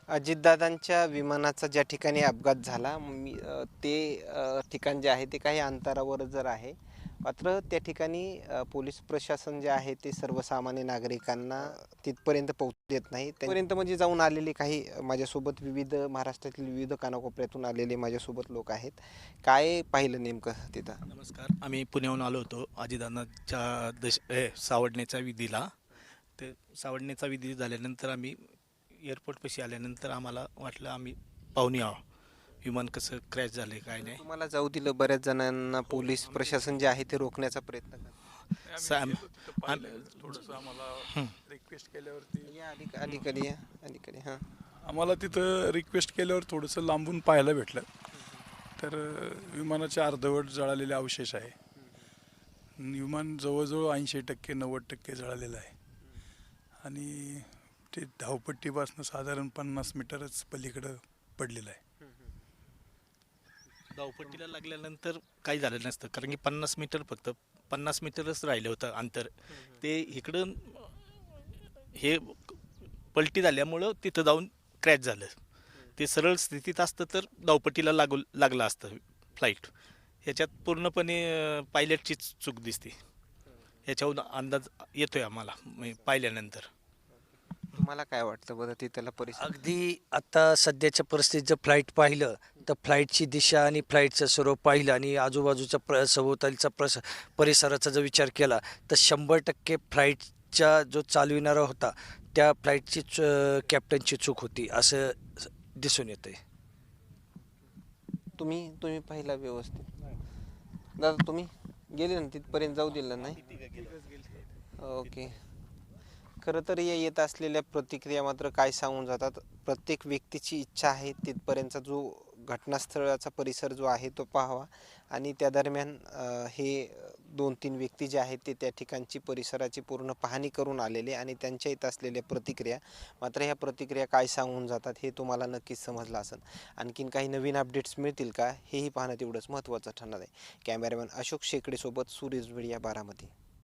अजितदादांच्या विमानाचा ज्या ठिकाणी अपघात झाला ते ठिकाण जे आहे ते काही अंतरावर जर आहे. मात्र त्या ठिकाणी पोलीस प्रशासन जे आहे ते सर्वसामान्य नागरिकांना तिथपर्यंत पोहोचू देत नाही. त्यापर्यंत म्हणजे जाऊन आलेले काही माझ्यासोबत विविध महाराष्ट्रातील विविध कानाकोपऱ्यातून आलेले माझ्यासोबत लोक आहेत. काय पाहिलं नेमकं तिथं? नमस्कार. आम्ही पुण्याहून आलो होतो अजितदादांच्या सावडण्याच्या विधीला. ते सावडण्याचा विधी झाल्यानंतर आम्ही एअरपोर्टपाशी आल्यानंतर आम्हाला वाटलं आम्ही पाहून यावं विमान कसं क्रॅश झाले काय नाही. तुम्हाला जाऊ दिलं, बऱ्याच जणांना पोलीस प्रशासन जे आहे ते रोखण्याचा प्रयत्न करतात. सॅम थोडंसं आम्हाला रिक्वेस्ट केल्यावरती या अलीकडे या अलीकडे हां. आम्हाला तिथं रिक्वेस्ट केल्यावर थोडंसं लांबून पाहायला भेटलं तर विमानाचे अर्धवट जळालेले अवशेष आहे. विमान जवळजवळ 80% 90% जळालेलं आहे आणि ते धावपट्टीपासून साधारण 50 मीटरच पलीकडं पडलेलं आहे. धावपट्टीला लागल्यानंतर काही झालं नसतं, कारण की 50 मीटरच राहिलं होतं अंतर. ते इकडं हे पलटी झाल्यामुळं तिथं जाऊन क्रॅश झालं. ते सरळ स्थितीत असतं तर धावपट्टीला लागलं असतं फ्लाईट. ह्याच्यात पूर्णपणे पायलटची चूक दिसते. ह्याच्याहून अंदाज येतोय आम्हाला पाहिल्यानंतर. तुम्हाला काय वाटतं बरं तिथला परिसर? अगदी आता सध्याच्या परिस्थितीत जर फ्लाईट पाहिलं तर फ्लाईटची दिशा आणि फ्लाईटचं स्वरूप पाहिलं आणि आजूबाजूचा सभोवतालीचा परिसराचा जर विचार केला तर 100% फ्लाईटच्या जो चालविणारा होता त्या फ्लाईटची कॅप्टनची चूक होती असं दिसून येतंय. तुम्ही पाहिला व्यवस्थित? दादा तुम्ही गेले ना तिथपर्यंत, जाऊ दिलं नाही? ओके. खरं तर या येत असलेल्या प्रतिक्रिया मात्र काय सांगून जातात. प्रत्येक व्यक्तीची इच्छा आहे तिथपर्यंतचा जो घटनास्थळाचा परिसर जो आहे तो पाहावा आणि त्या दरम्यान हे 2-3 व्यक्ती जे आहेत ते त्या ठिकाणची परिसराची पूर्ण पाहणी करून आलेले आणि त्यांच्या येत असलेल्या प्रतिक्रिया मात्र ह्या प्रतिक्रिया काय सांगून जातात हे तुम्हाला नक्कीच समजलं असेल. आणखीन काही नवीन अपडेट्स मिळतील का हेही पाहणं तेवढंच महत्त्वाचं ठरणार आहे. कॅमेरामॅन अशोक शेकडेसोबत सूरज मीडिया, बारामती.